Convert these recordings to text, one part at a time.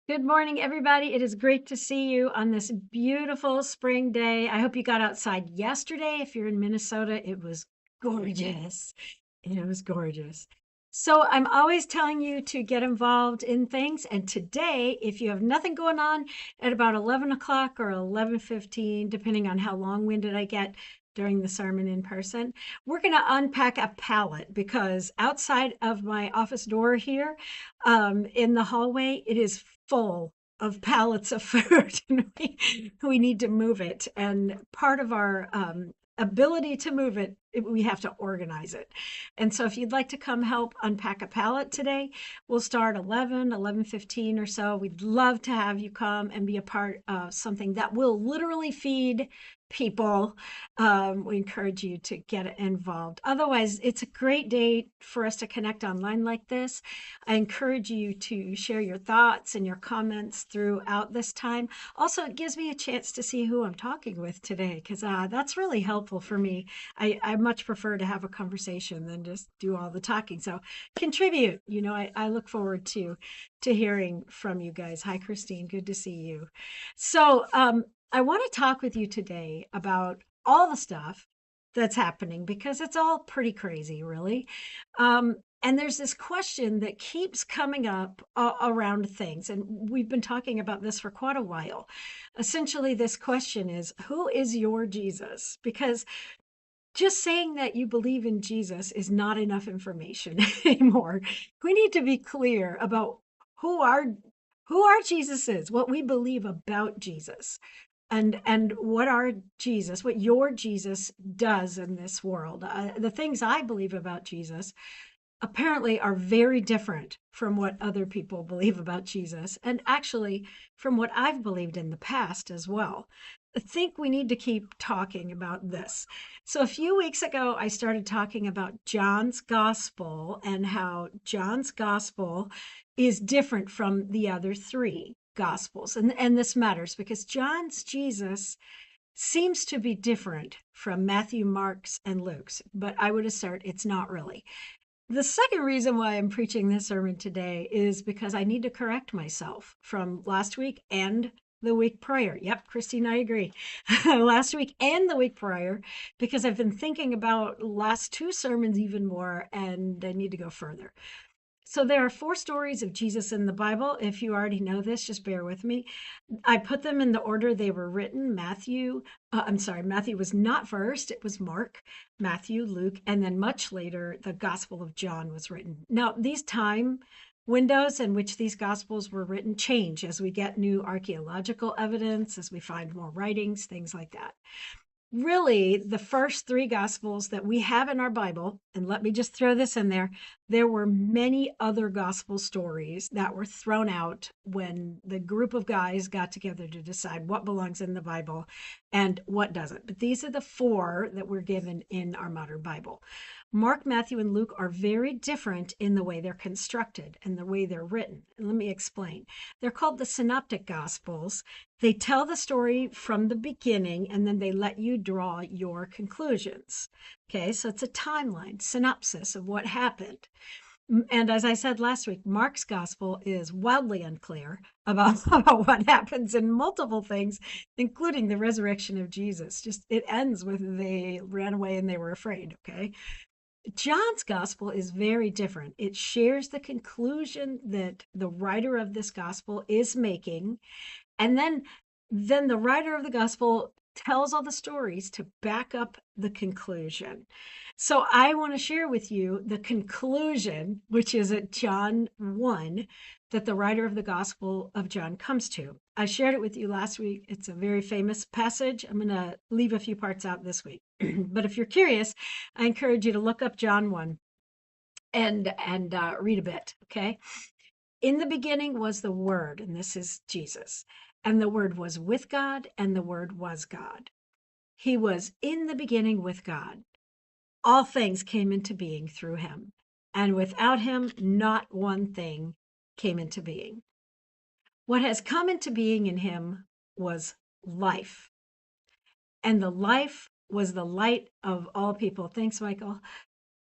Good morning, everybody. It is great to see you on this beautiful spring day. I hope you got outside yesterday. If you're in Minnesota, it was gorgeous. It was gorgeous. So I'm always telling you to get involved in things. And today, if you have nothing going on at about 11 o'clock or 11:15, depending on how long-winded I get during the sermon in person, we're going to unpack a pallet because outside of my office door here, in the hallway, it is full of pallets of food and we need to move it. And part of our ability to move it, we have to organize it. And so if you'd like to come help unpack a pallet today, we'll start 11:15 or so. We'd love to have you come and be a part of something that will literally feed people. We encourage you to get involved. Otherwise, it's a great day for us to connect online like this. I encourage you to share your thoughts and your comments throughout this time. Also, it gives me a chance to see who I'm talking with today because that's really helpful for me. I much prefer to have a conversation than just do all the talking. So contribute. I look forward to hearing from you guys. Hi, Christine. Good to see you. So I want to talk with you today about all the stuff that's happening because it's all pretty crazy, really. And there's this question that keeps coming up around things. And we've been talking about this for quite a while. Essentially, this question is, who is your Jesus? Because just saying that you believe in Jesus is not enough information anymore. We need to be clear about who our Jesus is, what we believe about Jesus, and what your Jesus does in this world. The things I believe about Jesus apparently are very different from what other people believe about Jesus, and actually from what I've believed in the past as well. I think we need to keep talking about this. So, a few weeks ago, I started talking about John's gospel and how John's gospel is different from the other three gospels. And this matters because John's Jesus seems to be different from Matthew, Mark's, and Luke's, but I would assert it's not really. The second reason why I'm preaching this sermon today is because I need to correct myself from last week and the week prior. Yep, Christine, I agree. Last week and the week prior, because I've been thinking about last two sermons even more, and I need to go further. So there are four stories of Jesus in the Bible. If you already know this, just bear with me. I put them in the order they were written. Matthew was not first. It was Mark, Matthew, Luke, and then much later, the Gospel of John was written. Now, these time windows in which these Gospels were written change as we get new archaeological evidence, as we find more writings, things like that. Really, the first three gospels that we have in our Bible, and let me just throw this in there were many other gospel stories that were thrown out when the group of guys got together to decide what belongs in the Bible and what doesn't. But these are the four that we're given in our modern Bible. Mark, Matthew, and Luke are very different in the way they're constructed and the way they're written. And let me explain. They're called the synoptic gospels. They tell the story from the beginning and then they let you draw your conclusions. Okay, so it's a timeline, synopsis of what happened. And as I said last week, Mark's gospel is wildly unclear about what happens in multiple things, including the resurrection of Jesus. Just it ends with they ran away and they were afraid. Okay. John's gospel is very different. It shares the conclusion that the writer of this gospel is making, and then the writer of the gospel tells all the stories to back up the conclusion. So I want to share with you the conclusion, which is at John 1, that the writer of the Gospel of John comes to. I shared it with you last week. It's a very famous passage. I'm going to leave a few parts out this week. But if you're curious, I encourage you to look up John 1 and read a bit, okay? In the beginning was the Word, and this is Jesus. And the Word was with God, and the Word was God. He was in the beginning with God. All things came into being through him, and without him, not one thing came into being. What has come into being in him was life, and the life was the light of all people. Thanks, Michael.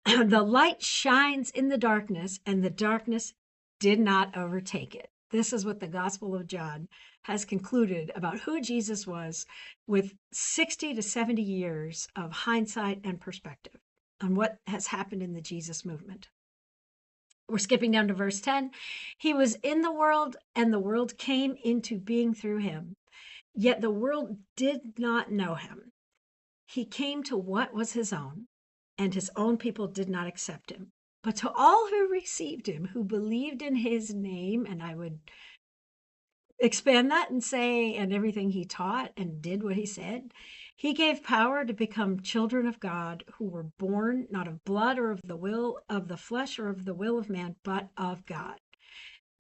The light shines in the darkness, and the darkness did not overtake it. This is what the Gospel of John has concluded about who Jesus was, with 60 to 70 years of hindsight and perspective on what has happened in the Jesus movement. We're skipping down to verse 10. He was in the world, and the world came into being through him. Yet the world did not know him. He came to what was his own, and his own people did not accept him. But to all who received him, who believed in his name, and I would expand that and say, and everything he taught and did what he said, he gave power to become children of God, who were born not of blood or of the will of the flesh or of the will of man, but of God.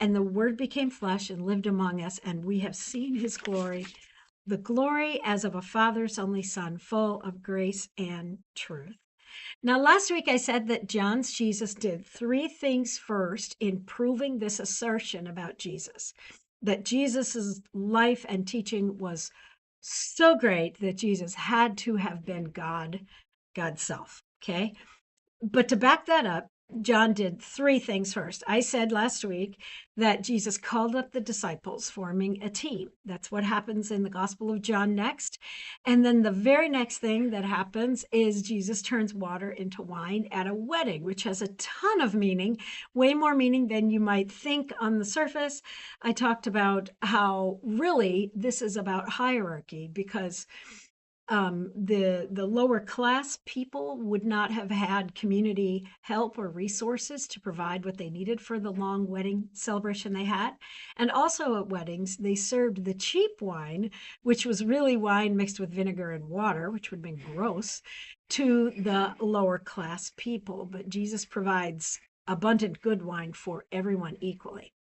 And the word became flesh and lived among us, and we have seen his glory, the glory as of a father's only son, full of grace and truth. Now, last week I said that John's Jesus did three things first in proving this assertion about Jesus, that Jesus's life and teaching was so great that Jesus had to have been God, God's self. Okay. But to back that up, John did three things first. I said last week that Jesus called up the disciples, forming a team. That's what happens in the Gospel of John next. And then the very next thing that happens is Jesus turns water into wine at a wedding, which has a ton of meaning, way more meaning than you might think on the surface. I talked about how really this is about hierarchy, because the lower class people would not have had community help or resources to provide what they needed for the long wedding celebration they had. And also at weddings, they served the cheap wine, which was really wine mixed with vinegar and water, which would have been gross, to the lower class people. But Jesus provides abundant good wine for everyone equally.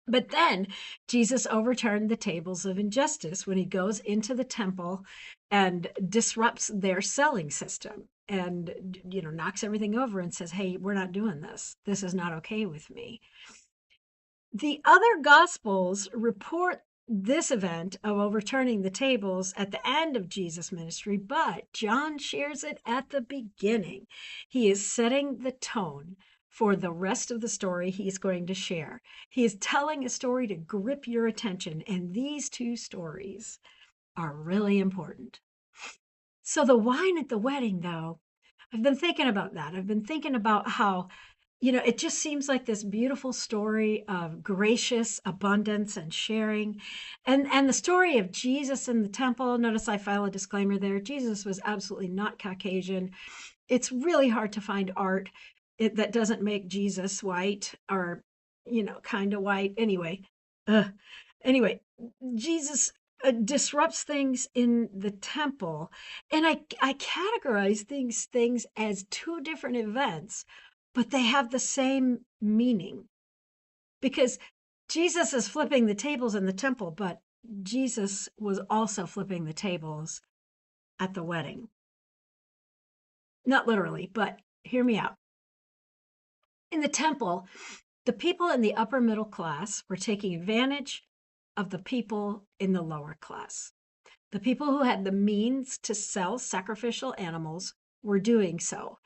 But then Jesus overturned the tables of injustice when he goes into the temple and disrupts their selling system and, knocks everything over and says, hey, we're not doing this. This is not okay with me. The other gospels report this event of overturning the tables at the end of Jesus' ministry, but John shares it at the beginning. He is setting the tone for the rest of the story he's going to share. He is telling a story to grip your attention, and these two stories are really important. So the wine at the wedding, though, I've been thinking about that. I've been thinking about how, it just seems like this beautiful story of gracious abundance and sharing. And the story of Jesus in the temple, notice I file a disclaimer there. Jesus was absolutely not Caucasian. It's really hard to find art that doesn't make Jesus white, or, kind of white. Anyway, Jesus disrupts things in the temple. And I categorize these things as two different events, but they have the same meaning, because Jesus is flipping the tables in the temple, but Jesus was also flipping the tables at the wedding. Not literally, but hear me out. In the temple, the people in the upper middle class were taking advantage of the people in the lower class. The people who had the means to sell sacrificial animals were doing so.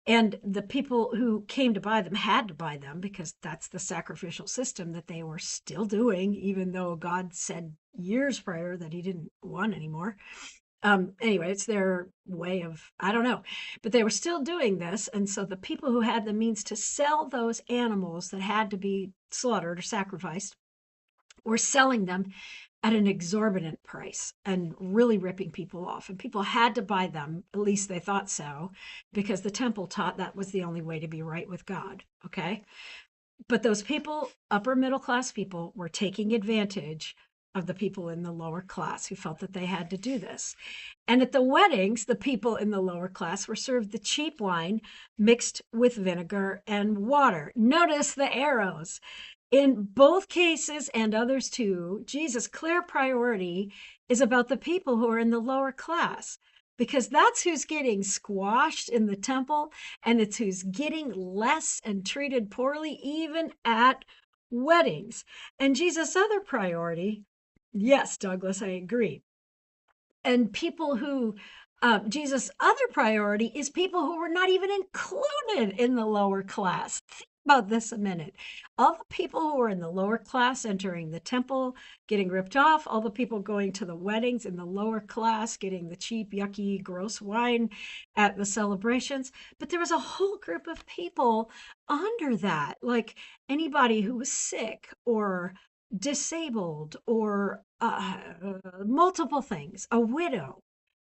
And the people who came to buy them had to buy them, because that's the sacrificial system that they were still doing, even though God said years prior that he didn't want anymore. Anyway, it's their way of, I don't know, but they were still doing this. And so the people who had the means to sell those animals that had to be slaughtered or sacrificed were selling them at an exorbitant price and really ripping people off. And people had to buy them, at least they thought so, because the temple taught that was the only way to be right with God. Okay. But those people, upper middle class people, were taking advantage of the people in the lower class who felt that they had to do this. And at the weddings, the people in the lower class were served the cheap wine mixed with vinegar and water. Notice the arrows. In both cases, and others too, Jesus' clear priority is about the people who are in the lower class, because that's who's getting squashed in the temple, and it's who's getting less and treated poorly even at weddings. And Jesus' other priority, yes, Douglas, I agree. And people who, Jesus' other priority is people who were not even included in the lower class. about this a minute. All the people who were in the lower class entering the temple, getting ripped off, all the people going to the weddings in the lower class, getting the cheap, yucky, gross wine at the celebrations. But there was a whole group of people under that, like anybody who was sick or disabled or multiple things, a widow.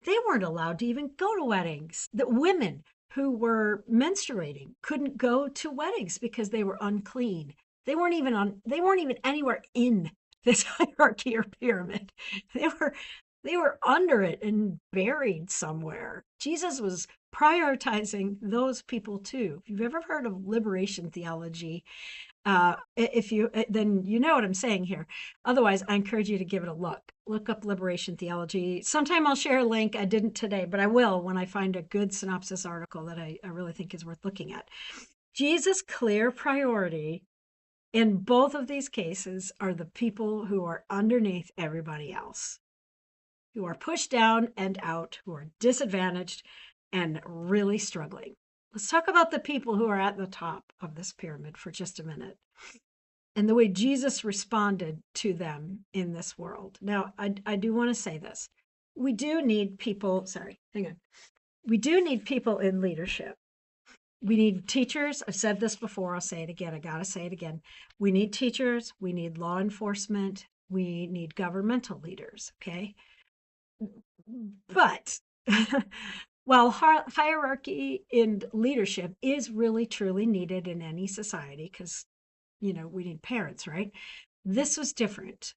They weren't allowed to even go to weddings. The women who were menstruating couldn't go to weddings because they were unclean. They weren't even anywhere in this hierarchy or pyramid. They were under it and buried somewhere. Jesus was prioritizing those people too. If you've ever heard of liberation theology, if you then you know what I'm saying here. Otherwise, I encourage you to give it a look. Look up liberation theology. Sometime I'll share a link. I didn't today, but I will when I find a good synopsis article that I really think is worth looking at. Jesus' clear priority in both of these cases are the people who are underneath everybody else, who are pushed down and out, who are disadvantaged and really struggling. Let's talk about the people who are at the top of this pyramid for just a minute and the way Jesus responded to them in this world. Now, I do want to say this. We do need people, hang on. We do need people in leadership. We need teachers. I've said this before. I'll say it again. I got to say it again. We need teachers. We need law enforcement. We need governmental leaders. Okay. But while hierarchy in leadership is really truly needed in any society, because, we need parents, right? This was different.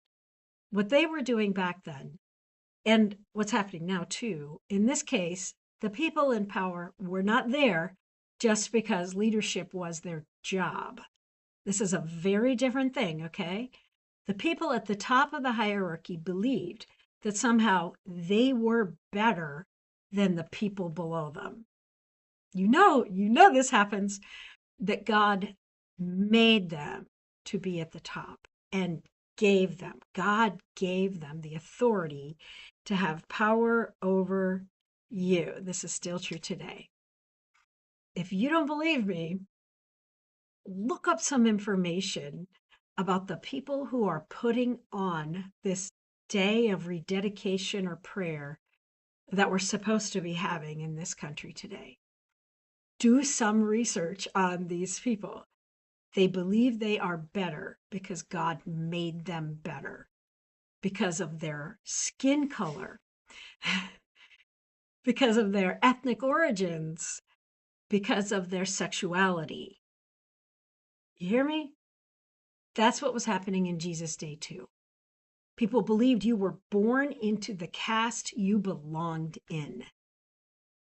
What they were doing back then, and what's happening now too, in this case, the people in power were not there just because leadership was their job. This is a very different thing, okay? The people at the top of the hierarchy believed that somehow they were better than the people below them. You know this happens, that God made them to be at the top and God gave them the authority to have power over you. This is still true today. If you don't believe me, look up some information about the people who are putting on this day of rededication or prayer that we're supposed to be having in this country today. Do some research on these people. They believe they are better because God made them better, because of their skin color, because of their ethnic origins, because of their sexuality. You hear me? That's what was happening in Jesus' day too. People believed you were born into the caste you belonged in.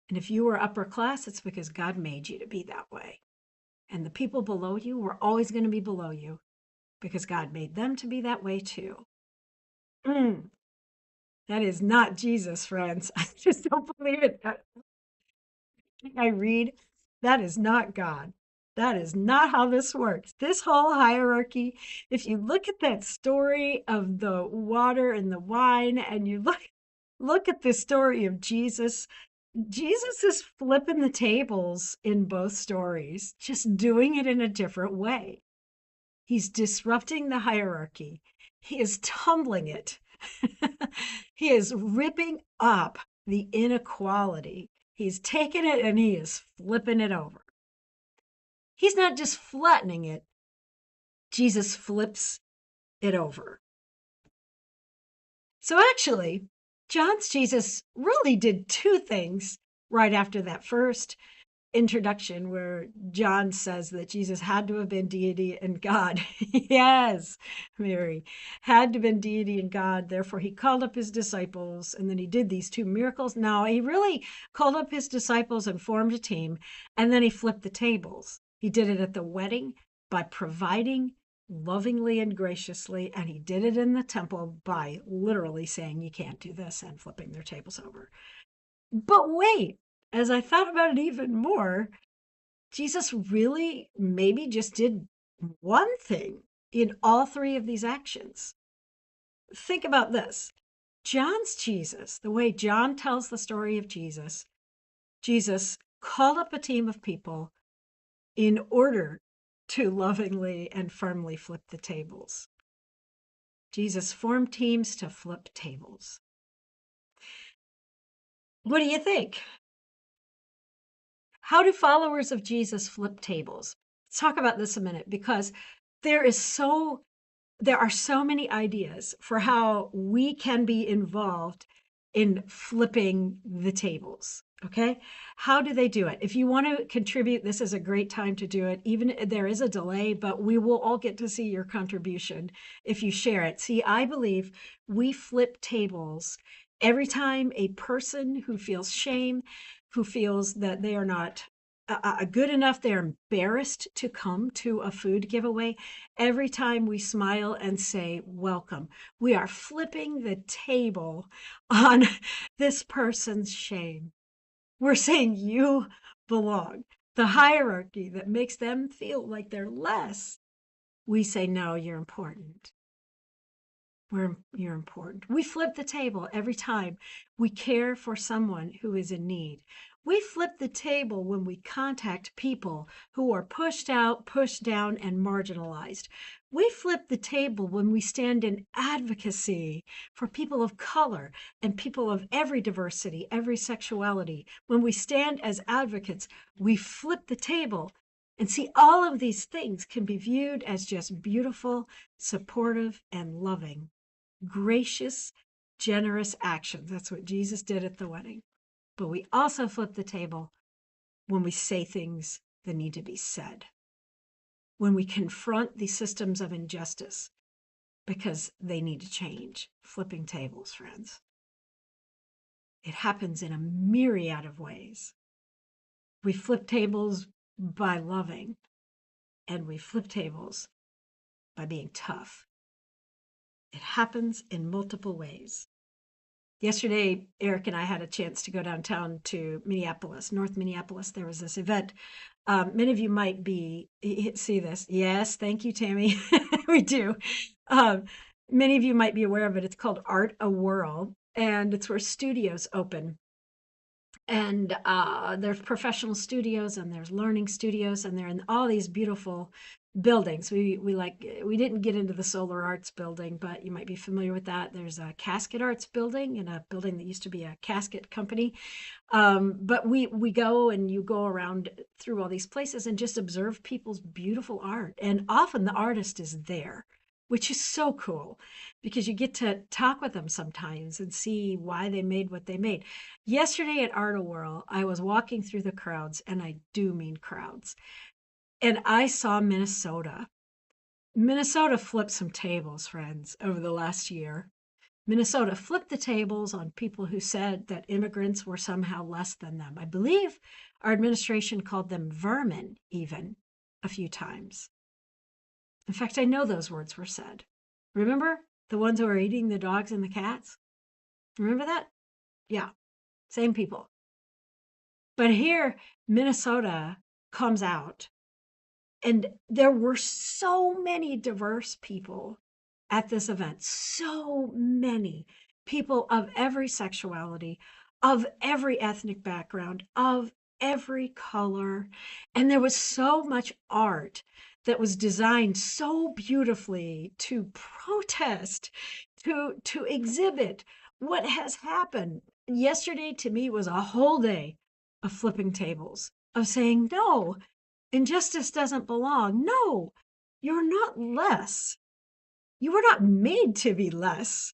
And if you were upper class, it's because God made you to be that way. And the people below you were always going to be below you because God made them to be that way too. That is not Jesus, friends. I just don't believe it. I read, that is not God. That is not how this works. This whole hierarchy, if you look at that story of the water and the wine, and you look at the story of Jesus, Jesus is flipping the tables in both stories, just doing it in a different way. He's disrupting the hierarchy. He is tumbling it. He is ripping up the inequality. He's taking it and he is flipping it over. He's not just flattening it. Jesus flips it over. So actually, John's Jesus really did two things right after that first introduction where John says that Jesus had to have been deity and God. Yes, Mary, had to have been deity and God. Therefore, he called up his disciples and then he did these two miracles. Now, he really called up his disciples and formed a team, and then he flipped the tables. He did it at the wedding by providing lovingly and graciously, and he did it in the temple by literally saying, you can't do this, and flipping their tables over. But wait, as I thought about it even more, Jesus really maybe just did one thing in all three of these actions. Think about this. John's Jesus, the way John tells the story of Jesus, Jesus called up a team of people in order to lovingly and firmly flip the tables. Jesus formed teams to flip tables. What do you think? How do followers of Jesus flip tables? Let's talk about this a minute, because there are so many ideas for how we can be involved in flipping the tables. Okay. How do they do it? If you want to contribute, this is a great time to do it. Even there is a delay, but we will all get to see your contribution if you share it. See, I believe we flip tables every time a person who feels shame, who feels that they are not good enough, they're embarrassed to come to a food giveaway. Every time we smile and say, welcome, we are flipping the table on this person's shame. We're saying you belong. The hierarchy that makes them feel like they're less, we say, no, you're important. You're important. We flip the table every time we care for someone who is in need. We flip the table when we contact people who are pushed out, pushed down, and marginalized. We flip the table when we stand in advocacy for people of color and people of every diversity, every sexuality. When we stand as advocates, we flip the table. And see, all of these things can be viewed as just beautiful, supportive, and loving. Gracious, generous actions. That's what Jesus did at the wedding. But we also flip the table when we say things that need to be said, when we confront the systems of injustice because they need to change. Flipping tables, friends. It happens in a myriad of ways. We flip tables by loving, and we flip tables by being tough. It happens in multiple ways. Yesterday, Eric and I had a chance to go downtown to Minneapolis, North Minneapolis. There was this event. Many of you might see this. Yes, thank you, Tammy. We do. Many of you might be aware of it. It's called Art a Whirl, and it's where studios open. And there's professional studios and there's learning studios, and they're in all these beautiful buildings. We didn't get into the Solar Arts building, but you might be familiar with that. There's a Casket Arts building, and a building that used to be a casket company. But we go, and you go around through all these places and just observe people's beautiful art. And often the artist is there, which is so cool, because you get to talk with them sometimes and see why they made what they made. Yesterday at Art Whirl, I was walking through the crowds, and I do mean crowds, and I saw Minnesota. Minnesota flipped some tables, friends, over the last year. Minnesota flipped the tables on people who said that immigrants were somehow less than them. I believe our administration called them vermin, even a few times. In fact, I know those words were said. Remember the ones who were eating the dogs and the cats? Remember that? Yeah, same people. But here, Minnesota comes out, and there were so many diverse people at this event. So many people of every sexuality, of every ethnic background, of every color. And there was so much art that was designed so beautifully to protest, to exhibit what has happened. Yesterday to me was a whole day of flipping tables, of saying, no, injustice doesn't belong. No, you're not less. You were not made to be less.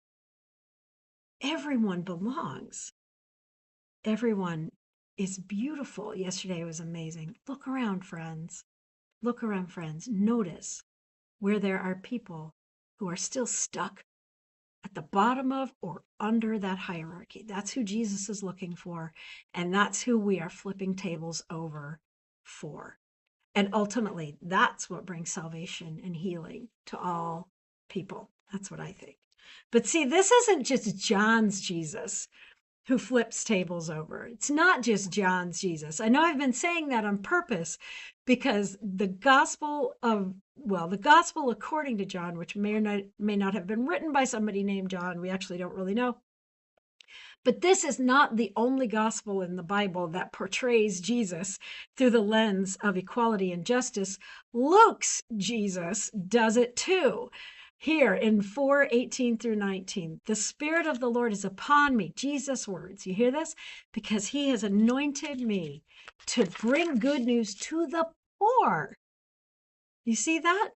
Everyone belongs. Everyone is beautiful. Yesterday was amazing. Look around, friends. Look around, friends. Notice where there are people who are still stuck at the bottom of or under that hierarchy. That's who Jesus is looking for, and that's who we are flipping tables over for. And ultimately, that's what brings salvation and healing to all people. That's what I think. But see, this isn't just John's Jesus who flips tables over. It's not just John's Jesus. I know I've been saying that on purpose, because the gospel according to John, which may or may not have been written by somebody named John, we actually don't really know. But this is not the only gospel in the Bible that portrays Jesus through the lens of equality and justice. Luke's Jesus does it too. Here in 4:18 through 19, the Spirit of the Lord is upon me. Jesus' words. You hear this? Because he has anointed me to bring good news to the poor. You see that?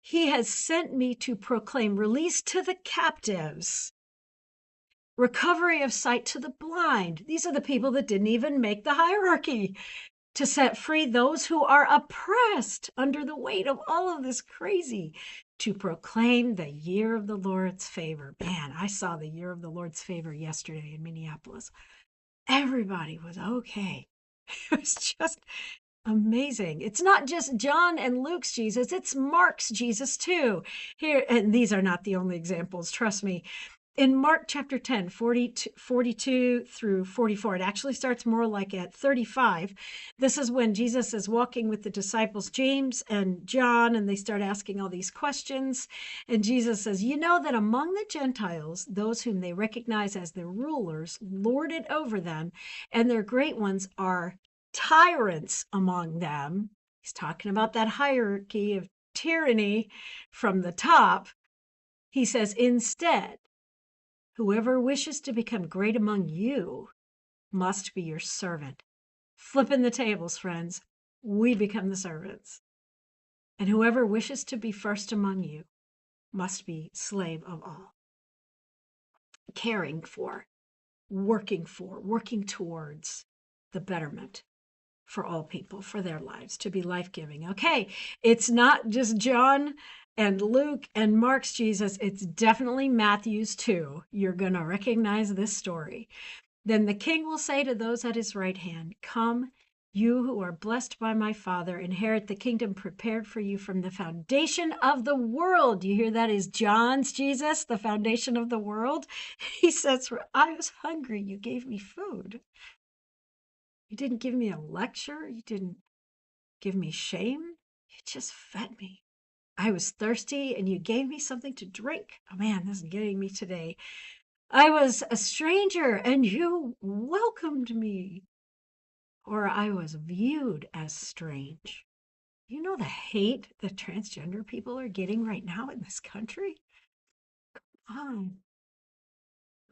He has sent me to proclaim release to the captives, recovery of sight to the blind. These are the people that didn't even make the hierarchy. To set free those who are oppressed under the weight of all of this crazy. To proclaim the year of the Lord's favor. Man, I saw the year of the Lord's favor yesterday in Minneapolis. Everybody was okay. It was just amazing. It's not just John and Luke's Jesus, it's Mark's Jesus too. Here, and these are not the only examples, trust me. In Mark chapter 10, 42 through 44, it actually starts more like at 35. This is when Jesus is walking with the disciples, James and John, and they start asking all these questions. And Jesus says, you know that among the Gentiles, those whom they recognize as their rulers lord it over them, and their great ones are tyrants among them. He's talking about that hierarchy of tyranny from the top. He says, instead, whoever wishes to become great among you must be your servant. Flipping the tables, friends. We become the servants. And whoever wishes to be first among you must be slave of all. Caring for, working towards the betterment for all people, for their lives, to be life-giving. Okay, it's not just John and Luke and Mark's Jesus, it's definitely Matthew's too. You're going to recognize this story. Then the king will say to those at his right hand, come, you who are blessed by my Father, inherit the kingdom prepared for you from the foundation of the world. You hear that is John's Jesus, the foundation of the world? He says, I was hungry, you gave me food. You didn't give me a lecture. You didn't give me shame. You just fed me. I was thirsty and you gave me something to drink. Oh man, this is getting me today. I was a stranger and you welcomed me. Or I was viewed as strange. You know the hate that transgender people are getting right now in this country? Come on.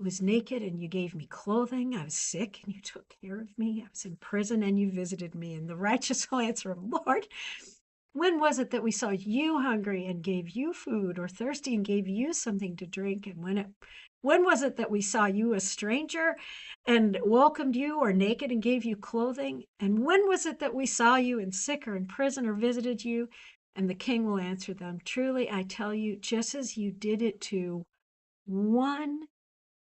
I was naked and you gave me clothing. I was sick and you took care of me. I was in prison and you visited me. And the righteous will answer, Lord, when was it that we saw you hungry and gave you food, or thirsty and gave you something to drink? And when was it that we saw you a stranger and welcomed you, or naked and gave you clothing? And when was it that we saw you in sick or in prison or visited you? And the king will answer them, truly, I tell you, just as you did it to one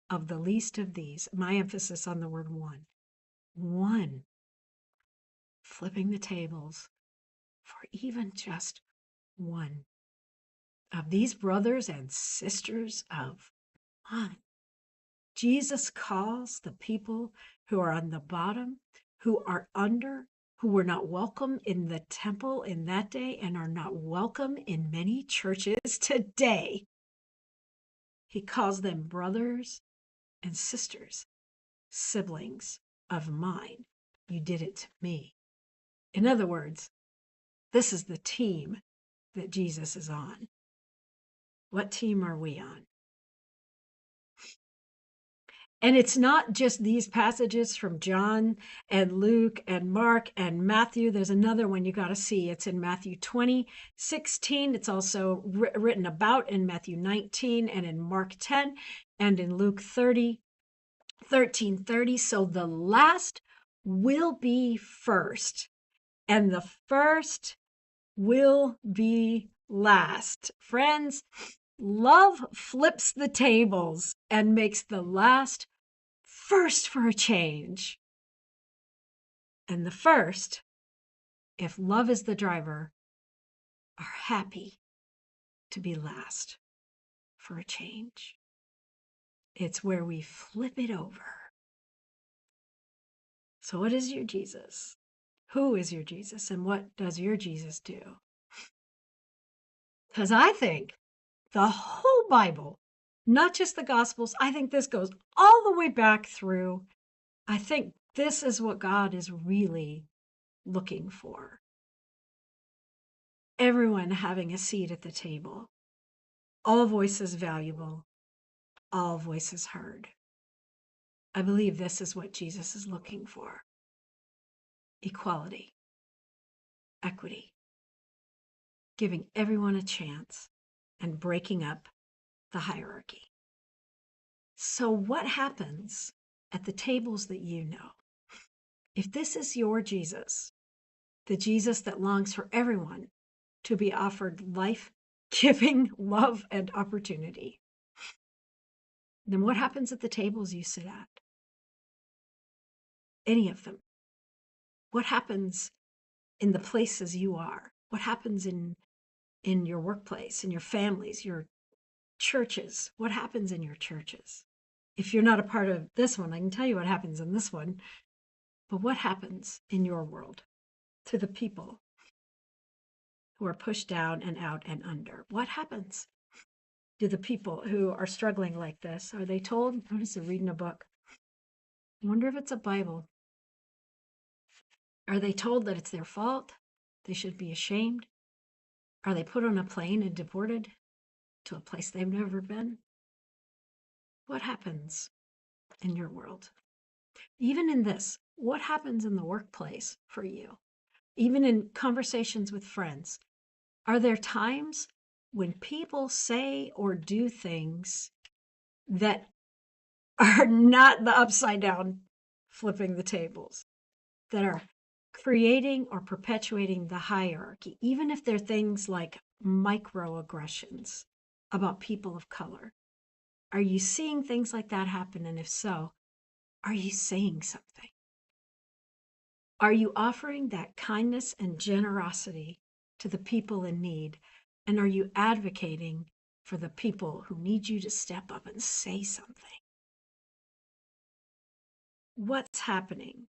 of the least of these, my emphasis on the word one, flipping the tables for even just one of these brothers and sisters of mine. Jesus calls the people who are on the bottom, who are under, who were not welcome in the temple in that day and are not welcome in many churches today. He calls them brothers and sisters, siblings of mine. You did it to me. In other words, this is the team that Jesus is on. What team are we on? And it's not just these passages from John and Luke and Mark and Matthew. There's another one you got to see. It's in Matthew 20:16. It's also written about in Matthew 19 and in Mark 10 and in Luke 13:30. So the last will be first, and the first will be last. Friends, love flips the tables and makes the last first for a change. And the first, if love is the driver, are happy to be last for a change. It's where we flip it over. So what is your Jesus? Who is your Jesus? And what does your Jesus do? Because I think the whole Bible not just the Gospels. I think this goes all the way back through. I think this is what God is really looking for. Everyone having a seat at the table, all voices valuable, all voices heard. I believe this is what Jesus is looking for: equality, equity, giving everyone a chance, and breaking up the hierarchy. So, what happens at the tables that you know? If this is your Jesus, the Jesus that longs for everyone to be offered life-giving love and opportunity, then what happens at the tables you sit at? Any of them. What happens in the places you are? What happens in your workplace, in your families, your churches? What happens in your churches? If you're not a part of this one, I can tell you what happens in this one. But what happens in your world to the people who are pushed down and out and under? What happens to the people who are struggling like this? Are they told, what is it, reading a book? I wonder if it's a Bible. Are they told that it's their fault? They should be ashamed? Are they put on a plane and deported to a place they've never been? What happens in your world? Even in this, what happens in the workplace for you? Even in conversations with friends, are there times when people say or do things that are not the upside down flipping the tables, that are creating or perpetuating the hierarchy, even if they're things like microaggressions about people of color? Are you seeing things like that happen? And if so, are you saying something? Are you offering that kindness and generosity to the people in need? And are you advocating for the people who need you to step up and say something? What's happening?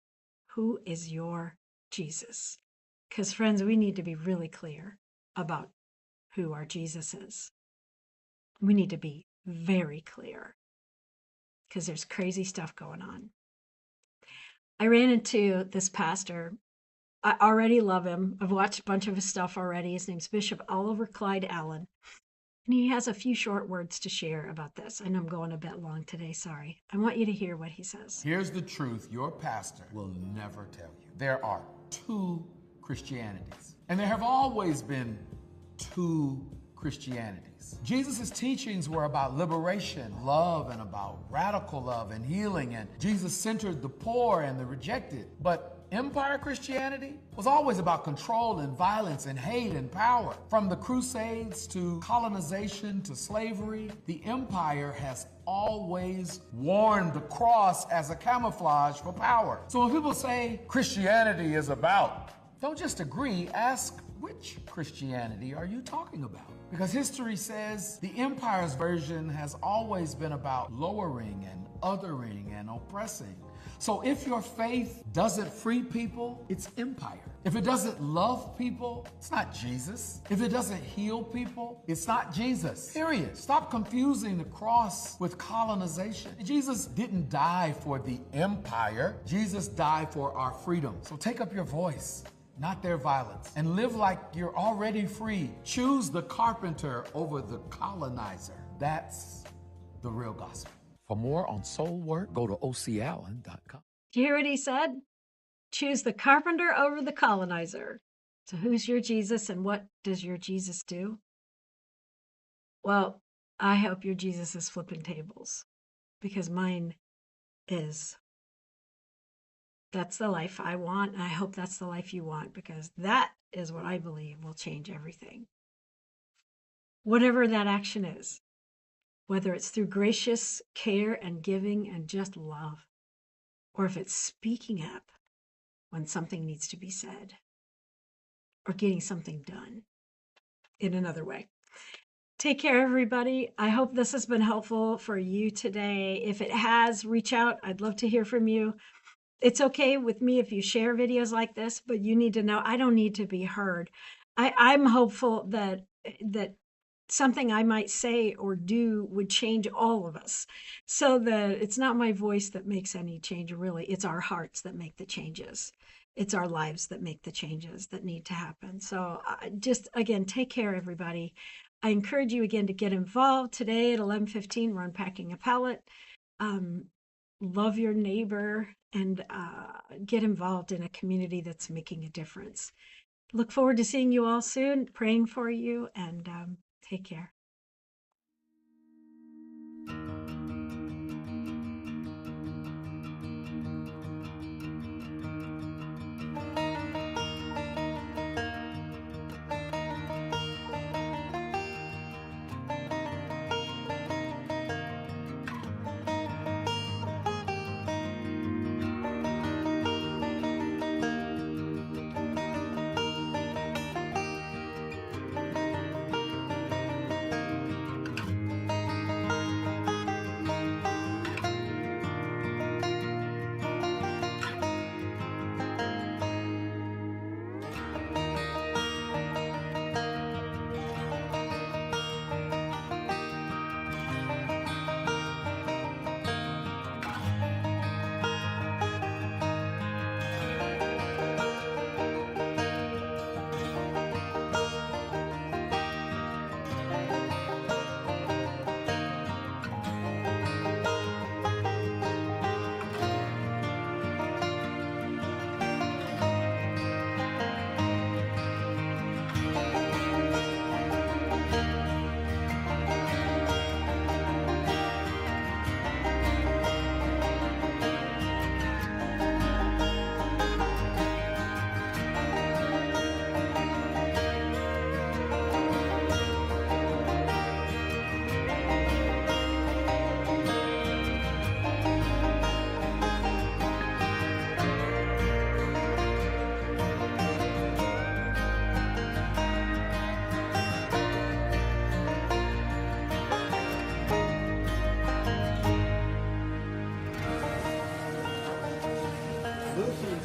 Who is your Jesus? Because, friends, we need to be really clear about who our Jesus is. We need to be very clear because there's crazy stuff going on. I ran into this pastor. I already love him. I've watched a bunch of his stuff already. His name's Bishop Oliver Clyde Allen. And he has a few short words to share about this. I know I'm going a bit long today, sorry. I want you to hear what he says. Here's the truth your pastor will never tell you. There are two Christianities, and there have always been two Christianities. Jesus' teachings were about liberation, love, and about radical love and healing, and Jesus centered the poor and the rejected. But Empire Christianity was always about control and violence and hate and power. From the Crusades to colonization to slavery, the empire has always worn the cross as a camouflage for power. So when people say Christianity is about, don't just agree, ask, which Christianity are you talking about? Because history says the empire's version has always been about lowering and othering and oppressing. So if your faith doesn't free people, it's empire. If it doesn't love people, it's not Jesus. If it doesn't heal people, it's not Jesus. Period. Stop confusing the cross with colonization. Jesus didn't die for the empire. Jesus died for our freedom. So take up your voice, not their violence, and live like you're already free. Choose the carpenter over the colonizer. That's the real gospel. For more on soul work, go to ocallen.com. Do you hear what he said? Choose the carpenter over the colonizer. So who's your Jesus and what does your Jesus do? Well, I hope your Jesus is flipping tables because mine is. That's the life I want. And I hope that's the life you want because that is what I believe will change everything. Whatever that action is, whether it's through gracious care and giving and just love, or if it's speaking up when something needs to be said, or getting something done in another way. Take care, everybody. I hope this has been helpful for you today. If it has, reach out. I'd love to hear from you. It's okay with me if you share videos like this, but you need to know I don't need to be heard. I'm hopeful that something I might say or do would change all of us. So that it's not my voice that makes any change, really. It's our hearts that make the changes. It's our lives that make the changes that need to happen. So just again, take care, everybody. I encourage you again to get involved today at 11:15. We're unpacking a pallet. Um, love your neighbor and get involved in a community that's making a difference. Look forward to seeing you all soon, praying for you, and take care. Listen